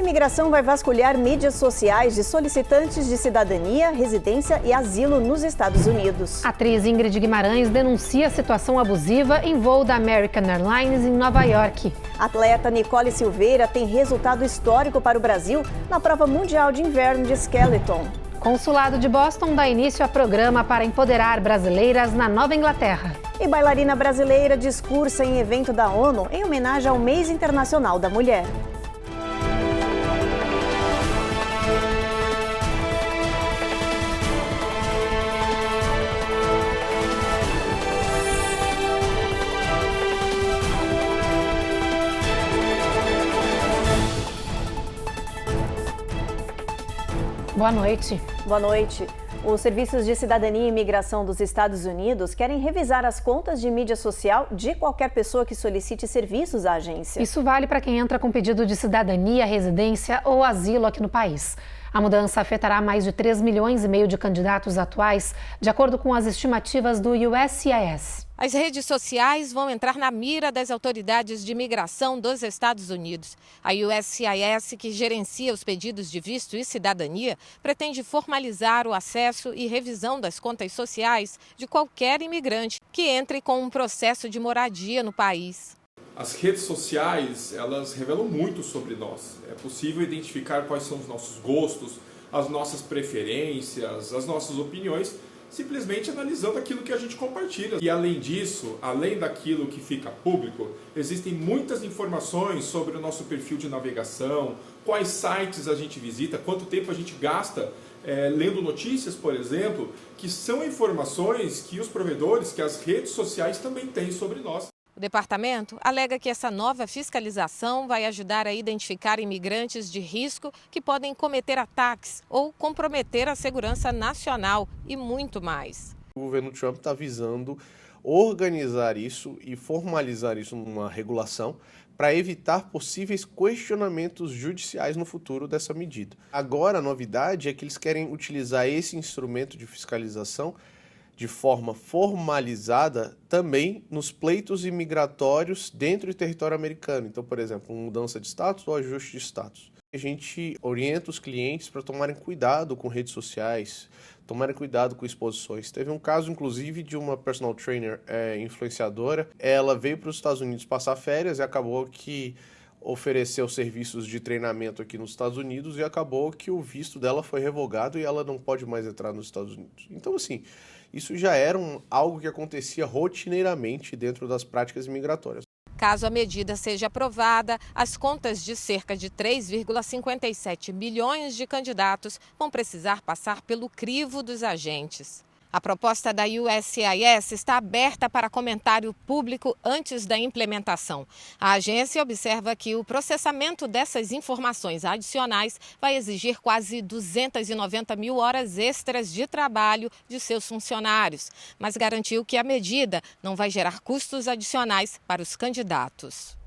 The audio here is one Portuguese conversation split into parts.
Imigração vai vasculhar mídias sociais de solicitantes de cidadania, residência e asilo nos Estados Unidos. A atriz Ingrid Guimarães denuncia a situação abusiva em voo da American Airlines em Nova York. A atleta Nicole Silveira tem resultado histórico para o Brasil na prova mundial de inverno de Skeleton. Consulado de Boston dá início a programa para empoderar brasileiras na Nova Inglaterra. E bailarina brasileira discursa em evento da ONU em homenagem ao Mês Internacional da Mulher. Boa noite. Boa noite. Os serviços de cidadania e imigração dos Estados Unidos querem revisar as contas de mídia social de qualquer pessoa que solicite serviços à agência. Isso vale para quem entra com pedido de cidadania, residência ou asilo aqui no país. A mudança afetará mais de 3,5 milhões de candidatos atuais, de acordo com as estimativas do USCIS. As redes sociais vão entrar na mira das autoridades de imigração dos Estados Unidos. A USCIS, que gerencia os pedidos de visto e cidadania, pretende formalizar o acesso e revisão das contas sociais de qualquer imigrante que entre com um processo de moradia no país. As redes sociais, elas revelam muito sobre nós. É possível identificar quais são os nossos gostos, as nossas preferências, as nossas opiniões, simplesmente analisando aquilo que a gente compartilha. E além disso, além daquilo que fica público, existem muitas informações sobre o nosso perfil de navegação, quais sites a gente visita, quanto tempo a gente gasta lendo notícias, por exemplo, que são informações que os provedores, que as redes sociais também têm sobre nós. O departamento alega que essa nova fiscalização vai ajudar a identificar imigrantes de risco que podem cometer ataques ou comprometer a segurança nacional e muito mais. O governo Trump está visando organizar isso e formalizar isso numa regulação para evitar possíveis questionamentos judiciais no futuro dessa medida. Agora, a novidade é que eles querem utilizar esse instrumento de fiscalização de forma formalizada também nos pleitos imigratórios dentro do território americano. Então, por exemplo, mudança de status ou ajuste de status. A gente orienta os clientes para tomarem cuidado com redes sociais, tomarem cuidado com exposições. Teve um caso, inclusive, de uma personal trainer influenciadora. Ela veio para os Estados Unidos passar férias e acabou que ofereceu serviços de treinamento aqui nos Estados Unidos e acabou que o visto dela foi revogado e ela não pode mais entrar nos Estados Unidos. Então, assim, isso já era algo que acontecia rotineiramente dentro das práticas migratórias. Caso a medida seja aprovada, as contas de cerca de 3,57 milhões de candidatos vão precisar passar pelo crivo dos agentes. A proposta da USCIS está aberta para comentário público antes da implementação. A agência observa que o processamento dessas informações adicionais vai exigir quase 290 mil horas extras de trabalho de seus funcionários, mas garantiu que a medida não vai gerar custos adicionais para os candidatos.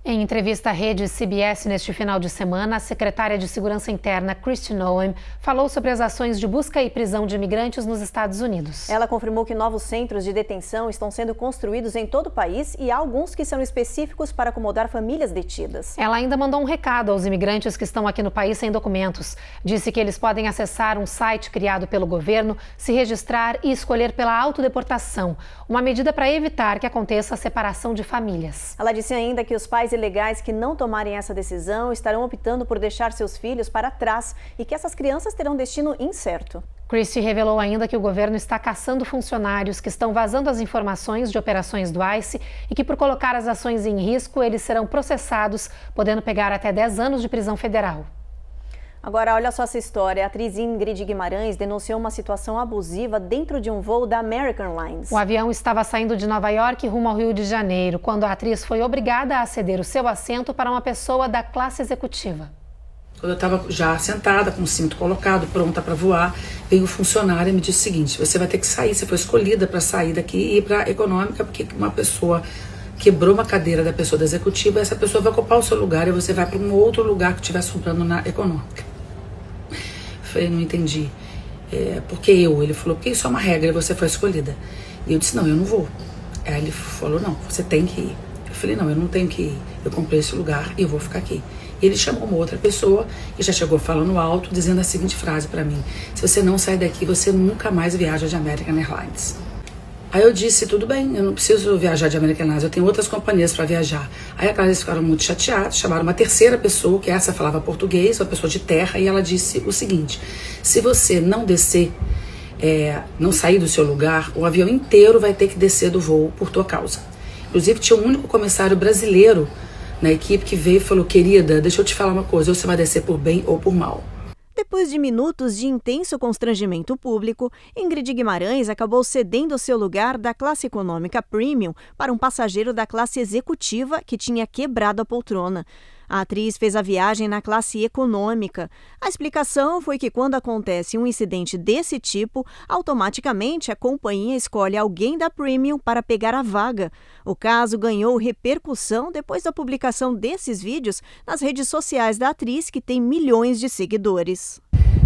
Em entrevista à rede CBS neste final de semana, a secretária de Segurança Interna, Kristi Noem, falou sobre as ações de busca e prisão de imigrantes nos Estados Unidos. Ela confirmou que novos centros de detenção estão sendo construídos em todo o país e há alguns que são específicos para acomodar famílias detidas. Ela ainda mandou um recado aos imigrantes que estão aqui no país sem documentos. Disse que eles podem acessar um site criado pelo governo, se registrar e escolher pela autodeportação, uma medida para evitar que aconteça a separação de famílias. Ela disse ainda que os pais ilegais que não tomarem essa decisão estarão optando por deixar seus filhos para trás e que essas crianças terão destino incerto. Kristi revelou ainda que o governo está caçando funcionários que estão vazando as informações de operações do ICE e que, por colocar as ações em risco, eles serão processados, podendo pegar até 10 anos de prisão federal. Agora, olha só essa história. A atriz Ingrid Guimarães denunciou uma situação abusiva dentro de um voo da American Airlines. O avião estava saindo de Nova York rumo ao Rio de Janeiro, quando a atriz foi obrigada a ceder o seu assento para uma pessoa da classe executiva. Quando eu estava já sentada, com o cinto colocado, pronta para voar, veio o funcionário e me disse o seguinte: você vai ter que sair, você foi escolhida para sair daqui e ir para a econômica, porque uma pessoa quebrou uma cadeira da pessoa da executiva, essa pessoa vai ocupar o seu lugar e você vai para um outro lugar que estiver sobrando na econômica. Falei, não entendi. Porque eu? Ele falou, porque isso é uma regra e você foi escolhida. E eu disse, não, eu não vou. Aí ele falou, não, você tem que ir. Eu falei, não, eu não tenho que ir. Eu comprei esse lugar e eu vou ficar aqui. Ele chamou uma outra pessoa e já chegou falando alto, dizendo a seguinte frase para mim: se você não sair daqui, você nunca mais viaja de American Airlines. Aí eu disse, tudo bem, eu não preciso viajar de American Airlines, eu tenho outras companhias para viajar. Aí eles ficaram muito chateados, chamaram uma terceira pessoa, que essa falava português, uma pessoa de terra, e ela disse o seguinte: se você não descer, não sair do seu lugar, o avião inteiro vai ter que descer do voo por tua causa. Inclusive tinha um único comissário brasileiro na equipe que veio e falou: querida, deixa eu te falar uma coisa, ou você vai descer por bem ou por mal. Depois de minutos de intenso constrangimento público, Ingrid Guimarães acabou cedendo seu lugar da classe econômica premium para um passageiro da classe executiva que tinha quebrado a poltrona. A atriz fez a viagem na classe econômica. A explicação foi que quando acontece um incidente desse tipo, automaticamente a companhia escolhe alguém da premium para pegar a vaga. O caso ganhou repercussão depois da publicação desses vídeos nas redes sociais da atriz, que tem milhões de seguidores.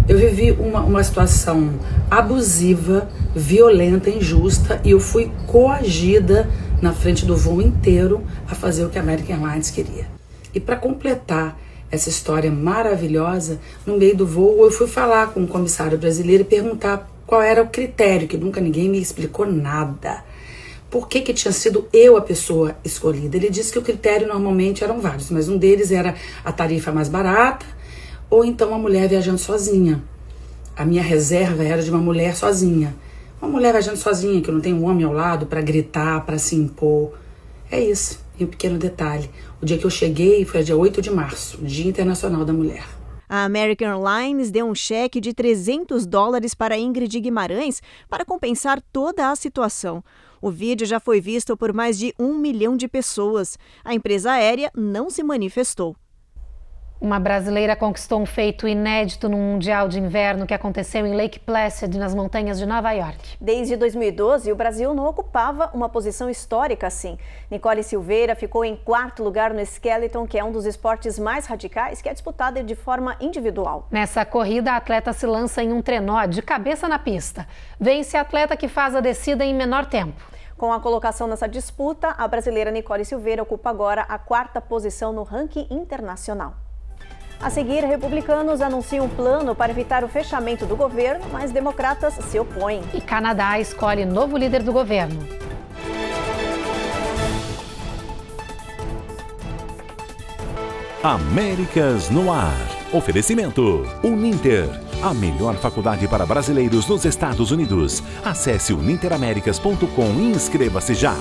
Eu vivi uma situação abusiva, violenta, injusta, e eu fui coagida na frente do voo inteiro a fazer o que a American Airlines queria. E para completar essa história maravilhosa, no meio do voo eu fui falar com um comissário brasileiro e perguntar qual era o critério, que nunca ninguém me explicou nada. Por que tinha sido eu a pessoa escolhida? Ele disse que o critério normalmente eram vários, mas um deles era a tarifa mais barata ou então uma mulher viajando sozinha. A minha reserva era de uma mulher sozinha. Uma mulher viajando sozinha, que não tem um homem ao lado para gritar, para se impor. É isso. E um pequeno detalhe: o dia que eu cheguei foi dia 8 de março, Dia Internacional da Mulher. A American Airlines deu um cheque de $300 para Ingrid Guimarães para compensar toda a situação. O vídeo já foi visto por mais de 1 milhão de pessoas. A empresa aérea não se manifestou. Uma brasileira conquistou um feito inédito no Mundial de Inverno que aconteceu em Lake Placid, nas montanhas de Nova York. Desde 2012, o Brasil não ocupava uma posição histórica assim. Nicole Silveira ficou em 4º lugar no skeleton, que é um dos esportes mais radicais, que é disputado de forma individual. Nessa corrida, a atleta se lança em um trenó de cabeça na pista. Vence a atleta que faz a descida em menor tempo. Com a colocação nessa disputa, a brasileira Nicole Silveira ocupa agora a 4ª posição no ranking internacional. A seguir, republicanos anunciam um plano para evitar o fechamento do governo, mas democratas se opõem. E Canadá escolhe novo líder do governo. Américas no Ar. Oferecimento Uninter, a melhor faculdade para brasileiros nos Estados Unidos. Acesse uninteraméricas.com e inscreva-se já.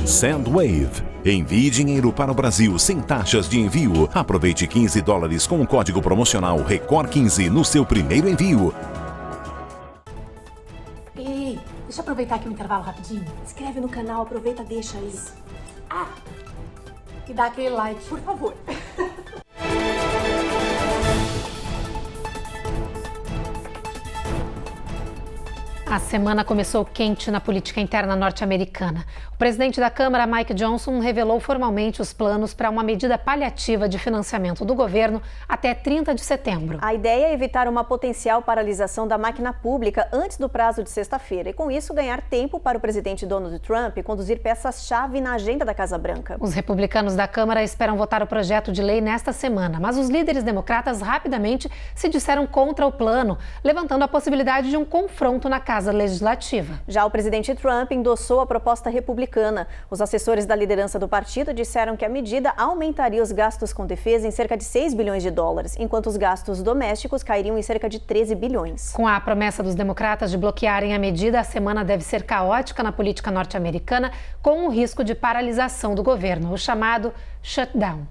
Sendwave. Envie dinheiro para o Brasil sem taxas de envio. Aproveite $15 com o código promocional RECOR15 no seu primeiro envio. Ei, deixa eu aproveitar aqui o intervalo rapidinho. Inscreve no canal, aproveita, deixa aí. E dá aquele like, por favor. A semana começou quente na política interna norte-americana. O presidente da Câmara, Mike Johnson, revelou formalmente os planos para uma medida paliativa de financiamento do governo até 30 de setembro. A ideia é evitar uma potencial paralisação da máquina pública antes do prazo de sexta-feira e, com isso, ganhar tempo para o presidente Donald Trump conduzir peças-chave na agenda da Casa Branca. Os republicanos da Câmara esperam votar o projeto de lei nesta semana, mas os líderes democratas rapidamente se disseram contra o plano, levantando a possibilidade de um confronto na Casa Legislativa. Já o presidente Trump endossou a proposta republicana. Os assessores da liderança do partido disseram que a medida aumentaria os gastos com defesa em cerca de $6 bilhões, enquanto os gastos domésticos cairiam em cerca de 13 bilhões. Com a promessa dos democratas de bloquearem a medida, a semana deve ser caótica na política norte-americana, com o risco de paralisação do governo, o chamado shutdown.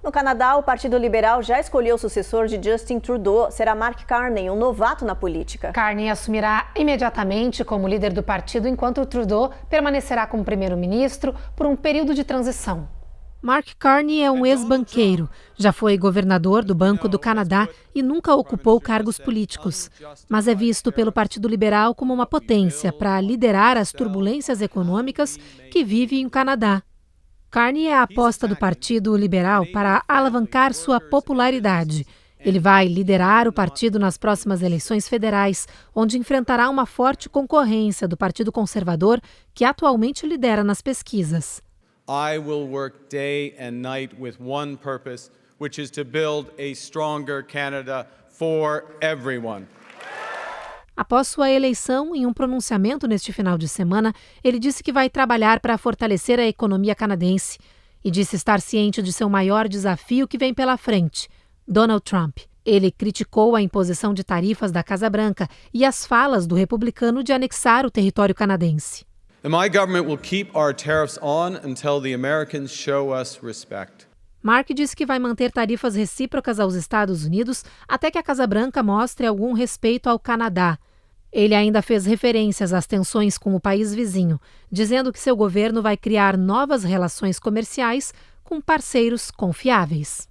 No Canadá, o Partido Liberal já escolheu o sucessor de Justin Trudeau. Será Mark Carney, um novato na política. Carney assumirá imediatamente como líder do partido, enquanto Trudeau permanecerá como primeiro-ministro por um período de transição. Mark Carney é um ex-banqueiro, já foi governador do Banco do Canadá e nunca ocupou cargos políticos, mas é visto pelo Partido Liberal como uma potência para liderar as turbulências econômicas que vive o Canadá. Carney é a aposta do Partido Liberal para alavancar sua popularidade. Ele vai liderar o partido nas próximas eleições federais, onde enfrentará uma forte concorrência do Partido Conservador, que atualmente lidera nas pesquisas. I will work day and night with one purpose, which is to build a stronger Canada for everyone. Após sua eleição, em um pronunciamento neste final de semana, ele disse que vai trabalhar para fortalecer a economia canadense e disse estar ciente de seu maior desafio que vem pela frente, Donald Trump. Ele criticou a imposição de tarifas da Casa Branca e as falas do republicano de anexar o território canadense. My government will keep our tariffs on until the Americans show us respect. Mark disse que vai manter tarifas recíprocas aos Estados Unidos até que a Casa Branca mostre algum respeito ao Canadá. Ele ainda fez referências às tensões com o país vizinho, dizendo que seu governo vai criar novas relações comerciais com parceiros confiáveis.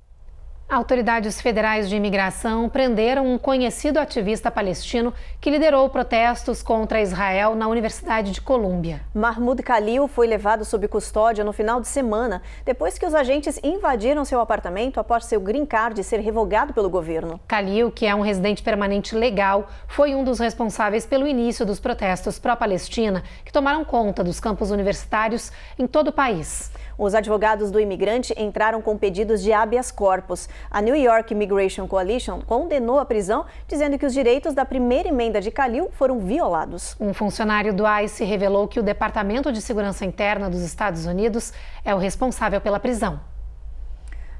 Autoridades federais de imigração prenderam um conhecido ativista palestino que liderou protestos contra Israel na Universidade de Colômbia. Mahmoud Khalil foi levado sob custódia no final de semana, depois que os agentes invadiram seu apartamento após seu green card ser revogado pelo governo. Khalil, que é um residente permanente legal, foi um dos responsáveis pelo início dos protestos pró-Palestina que tomaram conta dos campos universitários em todo o país. Os advogados do imigrante entraram com pedidos de habeas corpus. A New York Immigration Coalition condenou a prisão, dizendo que os direitos da primeira emenda de Khalil foram violados. Um funcionário do ICE revelou que o Departamento de Segurança Interna dos Estados Unidos é o responsável pela prisão.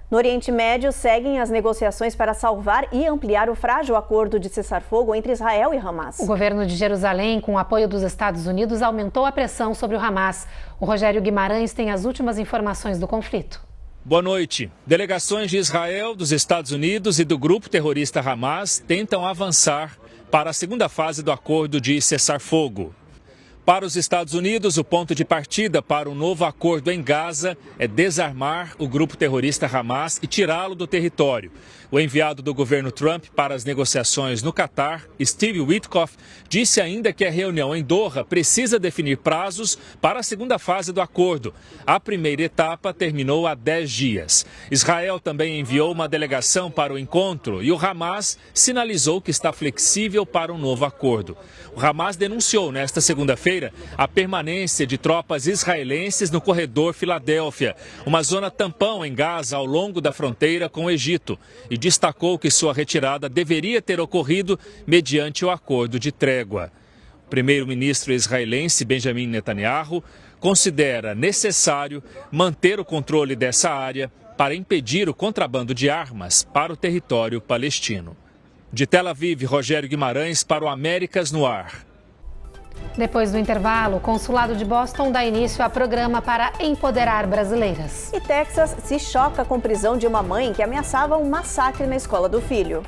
No Oriente Médio, seguem as negociações para salvar e ampliar o frágil acordo de cessar-fogo entre Israel e Hamas. O governo de Jerusalém, com o apoio dos Estados Unidos, aumentou a pressão sobre o Hamas. O Rogério Guimarães tem as últimas informações do conflito. Boa noite. Delegações de Israel, dos Estados Unidos e do grupo terrorista Hamas tentam avançar para a segunda fase do acordo de cessar-fogo. Para os Estados Unidos, o ponto de partida para um novo acordo em Gaza é desarmar o grupo terrorista Hamas e tirá-lo do território. O enviado do governo Trump para as negociações no Catar, Steve Witkoff, disse ainda que a reunião em Doha precisa definir prazos para a segunda fase do acordo. A primeira etapa terminou há 10 dias. Israel também enviou uma delegação para o encontro e o Hamas sinalizou que está flexível para um novo acordo. O Hamas denunciou nesta segunda-feira a permanência de tropas israelenses no corredor Filadélfia, uma zona tampão em Gaza ao longo da fronteira com o Egito, e destacou que sua retirada deveria ter ocorrido mediante o acordo de trégua. O primeiro-ministro israelense Benjamin Netanyahu considera necessário manter o controle dessa área para impedir o contrabando de armas para o território palestino. De Tel Aviv, Rogério Guimarães para o Américas no Ar. Depois do intervalo, o consulado de Boston dá início a programa para empoderar brasileiras. E Texas se choca com prisão de uma mãe que ameaçava um massacre na escola do filho.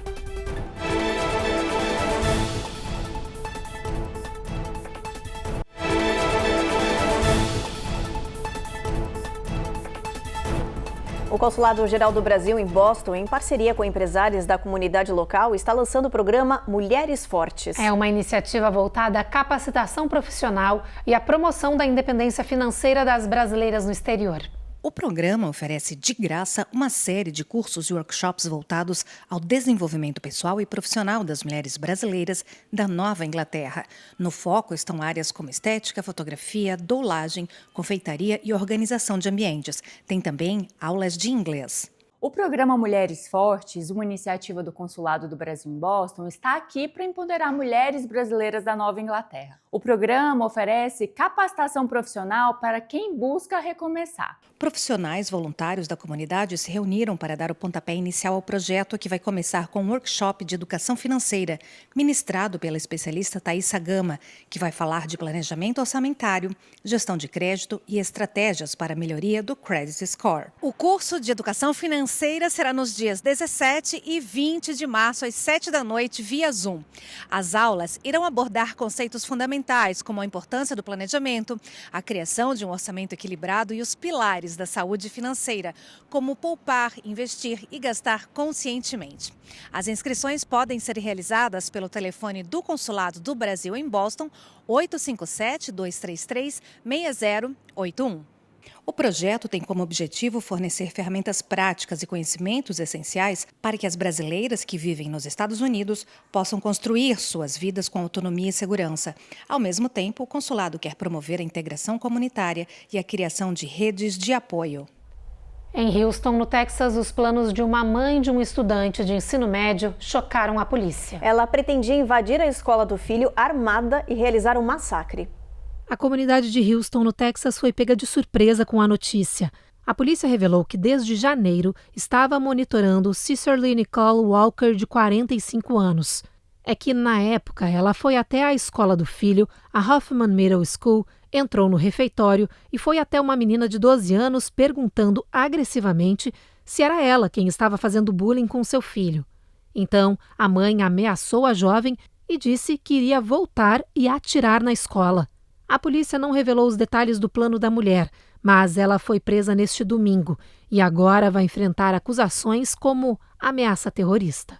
O Consulado-Geral do Brasil em Boston, em parceria com empresários da comunidade local, está lançando o programa Mulheres Fortes. É uma iniciativa voltada à capacitação profissional e à promoção da independência financeira das brasileiras no exterior. O programa oferece de graça uma série de cursos e workshops voltados ao desenvolvimento pessoal e profissional das mulheres brasileiras da Nova Inglaterra. No foco estão áreas como estética, fotografia, doulagem, confeitaria e organização de ambientes. Tem também aulas de inglês. O programa Mulheres Fortes, uma iniciativa do Consulado do Brasil em Boston, está aqui para empoderar mulheres brasileiras da Nova Inglaterra. O programa oferece capacitação profissional para quem busca recomeçar. Profissionais voluntários da comunidade se reuniram para dar o pontapé inicial ao projeto, que vai começar com um workshop de educação financeira, ministrado pela especialista Thaisa Gama, que vai falar de planejamento orçamentário, gestão de crédito e estratégias para a melhoria do credit score. O curso de educação financeira será nos dias 17 e 20 de março, às 7 da noite, via Zoom. As aulas irão abordar conceitos fundamentais, como a importância do planejamento, a criação de um orçamento equilibrado e os pilares da saúde financeira, como poupar, investir e gastar conscientemente. As inscrições podem ser realizadas pelo telefone do Consulado do Brasil em Boston, 857-233-6081. O projeto tem como objetivo fornecer ferramentas práticas e conhecimentos essenciais para que as brasileiras que vivem nos Estados Unidos possam construir suas vidas com autonomia e segurança. Ao mesmo tempo, o consulado quer promover a integração comunitária e a criação de redes de apoio. Em Houston, no Texas, os planos de uma mãe de um estudante de ensino médio chocaram a polícia. Ela pretendia invadir a escola do filho armada e realizar um massacre. A comunidade de Houston, no Texas, foi pega de surpresa com a notícia. A polícia revelou que desde janeiro estava monitorando Cicely Nicole Walker, de 45 anos. É que, na época, ela foi até a escola do filho, a Hoffman Middle School, entrou no refeitório e foi até uma menina de 12 anos perguntando agressivamente se era ela quem estava fazendo bullying com seu filho. Então, a mãe ameaçou a jovem e disse que iria voltar e atirar na escola. A polícia não revelou os detalhes do plano da mulher, mas ela foi presa neste domingo e agora vai enfrentar acusações como ameaça terrorista.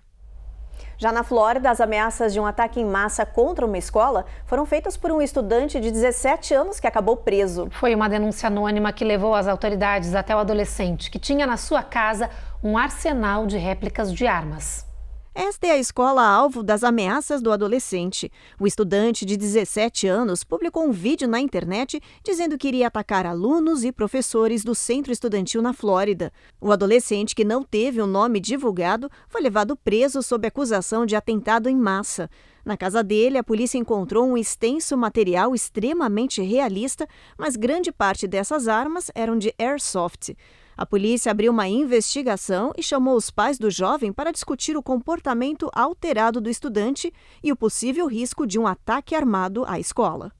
Já na Flórida, as ameaças de um ataque em massa contra uma escola foram feitas por um estudante de 17 anos que acabou preso. Foi uma denúncia anônima que levou as autoridades até o adolescente, que tinha na sua casa um arsenal de réplicas de armas. Esta é a escola alvo das ameaças do adolescente. O estudante de 17 anos publicou um vídeo na internet dizendo que iria atacar alunos e professores do centro estudantil na Flórida. O adolescente, que não teve o nome divulgado, foi levado preso sob acusação de atentado em massa. Na casa dele, a polícia encontrou um extenso material extremamente realista, mas grande parte dessas armas eram de airsoft. A polícia abriu uma investigação e chamou os pais do jovem para discutir o comportamento alterado do estudante e o possível risco de um ataque armado à escola.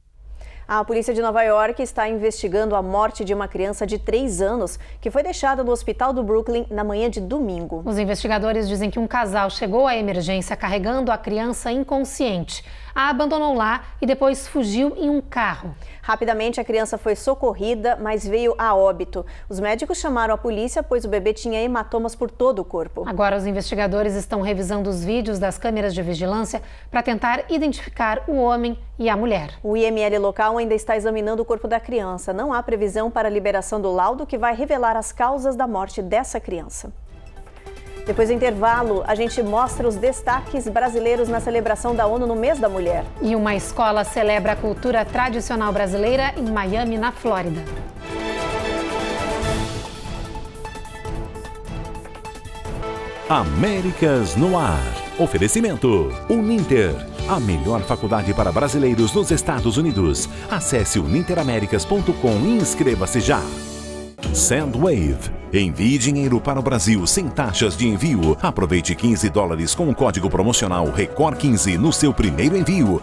A polícia de Nova York está investigando a morte de uma criança de 3 anos que foi deixada no hospital do Brooklyn na manhã de domingo. Os investigadores dizem que um casal chegou à emergência carregando a criança inconsciente. A abandonou lá e depois fugiu em um carro. Rapidamente, a criança foi socorrida, mas veio a óbito. Os médicos chamaram a polícia, pois o bebê tinha hematomas por todo o corpo. Agora, os investigadores estão revisando os vídeos das câmeras de vigilância para tentar identificar o homem e a mulher. O IML local ainda está examinando o corpo da criança. Não há previsão para a liberação do laudo que vai revelar as causas da morte dessa criança. Depois do intervalo, a gente mostra os destaques brasileiros na celebração da ONU no mês da mulher. E uma escola celebra a cultura tradicional brasileira em Miami, na Flórida. Américas no ar. Oferecimento Uninter, a melhor faculdade para brasileiros nos Estados Unidos. Acesse uninteraméricas.com e inscreva-se já. Sendwave. Envie dinheiro para o Brasil sem taxas de envio. Aproveite $15 com o código promocional RECOR15 no seu primeiro envio.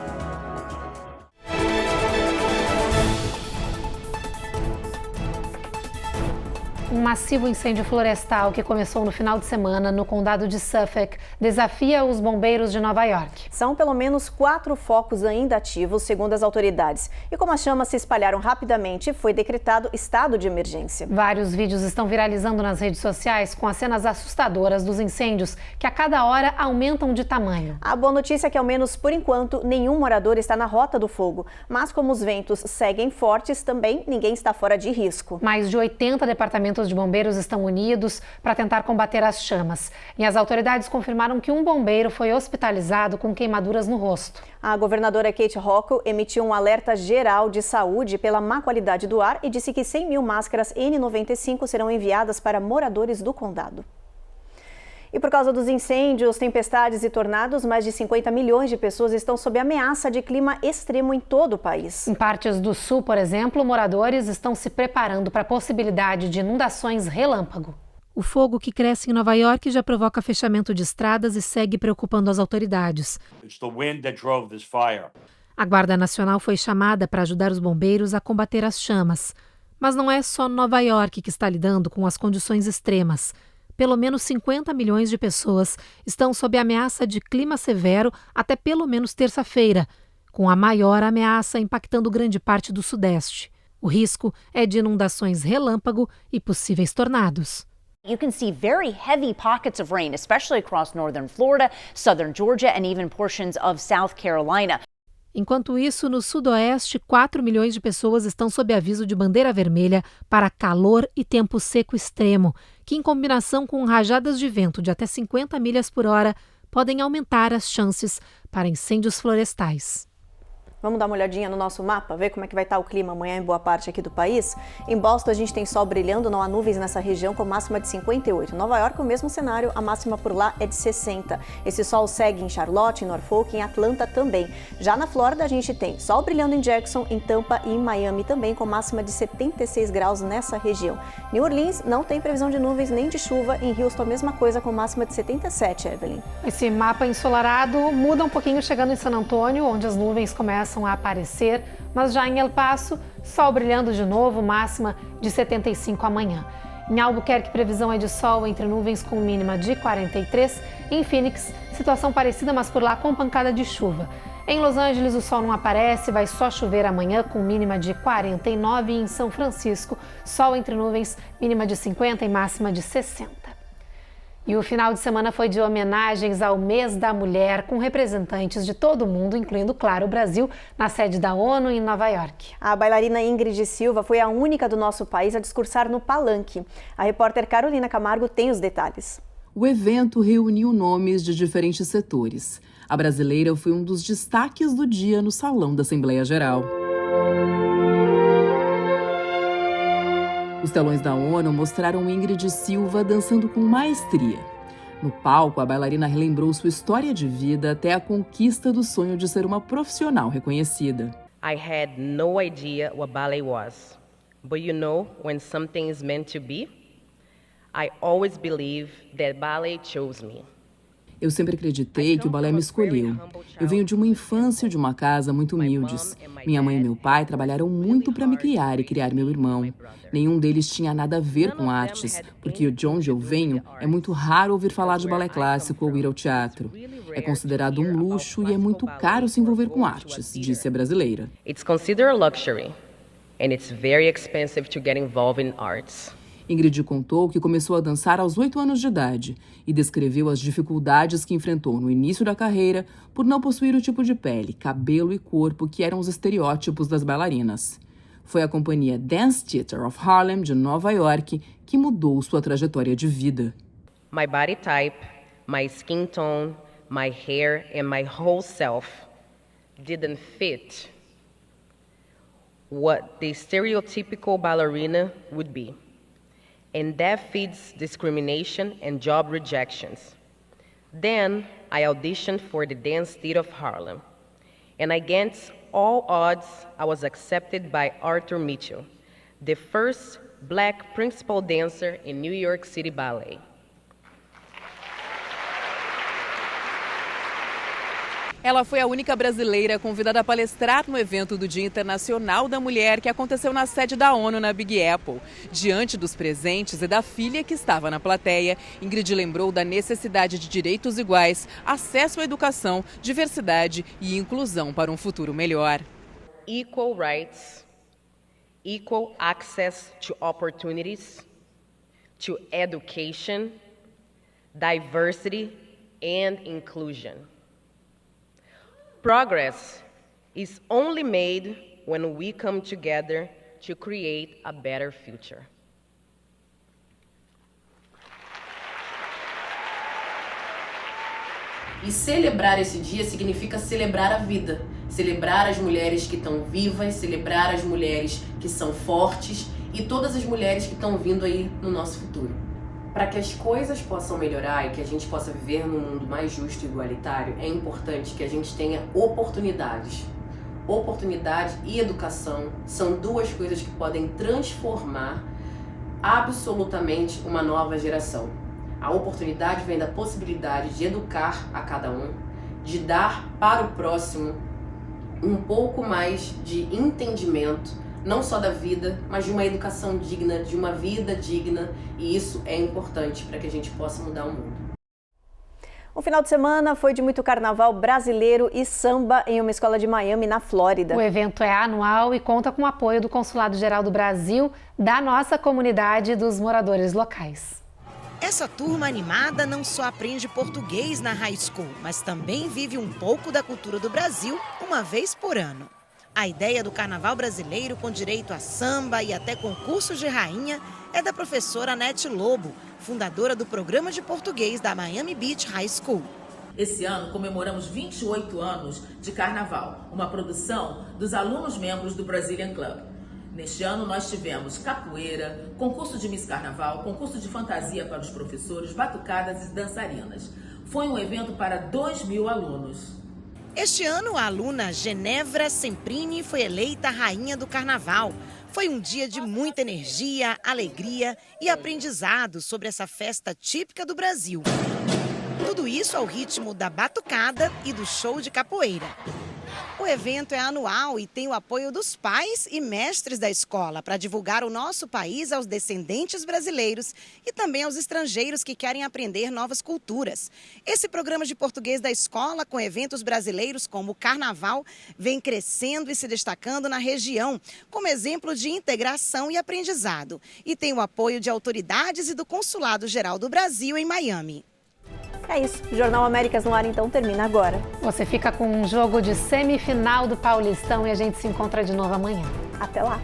Um massivo incêndio florestal que começou no final de semana no condado de Suffolk desafia os bombeiros de Nova York. São pelo menos 4 focos ainda ativos, segundo as autoridades. E como as chamas se espalharam rapidamente, foi decretado estado de emergência. Vários vídeos estão viralizando nas redes sociais com as cenas assustadoras dos incêndios, que a cada hora aumentam de tamanho. A boa notícia é que, ao menos por enquanto, nenhum morador está na rota do fogo. Mas como os ventos seguem fortes, também ninguém está fora de risco. Mais de 80 departamentos de bombeiros estão unidos para tentar combater as chamas. E as autoridades confirmaram que um bombeiro foi hospitalizado com queimaduras no rosto. A governadora Kate Hochul emitiu um alerta geral de saúde pela má qualidade do ar e disse que 100 mil máscaras N95 serão enviadas para moradores do condado. E por causa dos incêndios, tempestades e tornados, mais de 50 milhões de pessoas estão sob ameaça de clima extremo em todo o país. Em partes do sul, por exemplo, moradores estão se preparando para a possibilidade de inundações relâmpago. O fogo que cresce em Nova York já provoca fechamento de estradas e segue preocupando as autoridades. A Guarda Nacional foi chamada para ajudar os bombeiros a combater as chamas. Mas não é só Nova York que está lidando com as condições extremas. Pelo menos 50 milhões de pessoas estão sob ameaça de clima severo até pelo menos terça-feira, com a maior ameaça impactando grande parte do Sudeste. O risco é de inundações relâmpago e possíveis tornados. You can see very heavy pockets of rain, especially across northern Florida, southern Georgia, and even portions of South Carolina. Enquanto isso, no sudoeste, 4 milhões de pessoas estão sob aviso de bandeira vermelha para calor e tempo seco extremo, que em combinação com rajadas de vento de até 50 milhas por hora, podem aumentar as chances para incêndios florestais. Vamos dar uma olhadinha no nosso mapa, ver como é que vai estar o clima amanhã em boa parte aqui do país. Em Boston a gente tem sol brilhando, não há nuvens nessa região, com máxima de 58. Em Nova York o mesmo cenário, a máxima por lá é de 60. Esse sol segue em Charlotte, em Norfolk, em Atlanta também. Já na Flórida a gente tem sol brilhando em Jackson, em Tampa e em Miami também, com máxima de 76 graus nessa região. New Orleans não tem previsão de nuvens nem de chuva. Em Houston a mesma coisa, com máxima de 77, Evelyn. Esse mapa ensolarado muda um pouquinho chegando em San Antônio, onde as nuvens começam a aparecer, mas já em El Paso, sol brilhando de novo, máxima de 75 amanhã. Em Albuquerque, previsão é de sol entre nuvens com mínima de 43. Em Phoenix, situação parecida, mas por lá com pancada de chuva. Em Los Angeles, o sol não aparece, vai só chover amanhã com mínima de 49. E em São Francisco, sol entre nuvens, mínima de 50 e máxima de 60. E o final de semana foi de homenagens ao Mês da Mulher, com representantes de todo o mundo, incluindo, claro, o Brasil, na sede da ONU em Nova York. A bailarina Ingrid Silva foi a única do nosso país a discursar no palanque. A repórter Carolina Camargo tem os detalhes. O evento reuniu nomes de diferentes setores. A brasileira foi um dos destaques do dia no Salão da Assembleia Geral. Os telões da ONU mostraram Ingrid Silva dançando com maestria. No palco, a bailarina relembrou sua história de vida até a conquista do sonho de ser uma profissional reconhecida. I had no idea what ballet was. But you know, when something is meant to be, I always believe that ballet chose me. Eu sempre acreditei que o balé me escolheu. Eu venho de uma infância e de uma casa muito humildes. Minha mãe e meu pai trabalharam muito para me criar e criar meu irmão. Nenhum deles tinha nada a ver com artes, porque de onde eu venho é muito raro ouvir falar de balé clássico ou ir ao teatro. É considerado um luxo e é muito caro se envolver com artes, disse a brasileira. It's considered a luxury, and it's very expensive to get involved in arts. Ingrid contou que começou a dançar aos 8 anos de idade e descreveu as dificuldades que enfrentou no início da carreira por não possuir o tipo de pele, cabelo e corpo que eram os estereótipos das bailarinas. Foi a companhia Dance Theater of Harlem, de Nova York, que mudou sua trajetória de vida. My body type, my skin tone, my hair and my whole self didn't fit what the stereotypical ballerina would be. And that feeds discrimination and job rejections. Then I auditioned for the Dance Theater of Harlem. And against all odds, I was accepted by Arthur Mitchell, the first black principal dancer in New York City Ballet. Ela foi a única brasileira convidada a palestrar no evento do Dia Internacional da Mulher, que aconteceu na sede da ONU na Big Apple. Diante dos presentes e da filha que estava na plateia, Ingrid lembrou da necessidade de direitos iguais, acesso à educação, diversidade e inclusão para um futuro melhor. Equal rights, equal access to opportunities, to education, diversity and inclusion. Progress is only made when we come together to create a better future. E celebrar esse dia significa celebrar a vida, celebrar as mulheres que estão vivas, celebrar as mulheres que são fortes e todas as mulheres que estão vindo aí no nosso futuro. Para que as coisas possam melhorar e que a gente possa viver num mundo mais justo e igualitário, é importante que a gente tenha oportunidades. Oportunidade e educação são duas coisas que podem transformar absolutamente uma nova geração. A oportunidade vem da possibilidade de educar a cada um, de dar para o próximo um pouco mais de entendimento, não só da vida, mas de uma educação digna, de uma vida digna, e isso é importante para que a gente possa mudar o mundo. O final de semana foi de muito carnaval brasileiro e samba em uma escola de Miami, na Flórida. O evento é anual e conta com o apoio do Consulado Geral do Brasil, da nossa comunidade e dos moradores locais. Essa turma animada não só aprende português na high school, mas também vive um pouco da cultura do Brasil uma vez por ano. A ideia do carnaval brasileiro, com direito a samba e até concursos de rainha, é da professora Anete Lobo, fundadora do programa de português da Miami Beach High School. Esse ano comemoramos 28 anos de Carnaval, uma produção dos alunos membros do Brazilian Club. Neste ano nós tivemos capoeira, concurso de Miss Carnaval, concurso de fantasia para os professores, batucadas e dançarinas. Foi um evento para 2.000 alunos. Este ano, a aluna Genevra Semprini foi eleita rainha do Carnaval. Foi um dia de muita energia, alegria e aprendizado sobre essa festa típica do Brasil. Tudo isso ao ritmo da batucada e do show de capoeira. O evento é anual e tem o apoio dos pais e mestres da escola para divulgar o nosso país aos descendentes brasileiros e também aos estrangeiros que querem aprender novas culturas. Esse programa de português da escola, com eventos brasileiros como o Carnaval, vem crescendo e se destacando na região, como exemplo de integração e aprendizado. E tem o apoio de autoridades e do Consulado-Geral do Brasil em Miami. É isso. O Jornal Américas no Ar, então, termina agora. Você fica com um jogo de semifinal do Paulistão e a gente se encontra de novo amanhã. Até lá.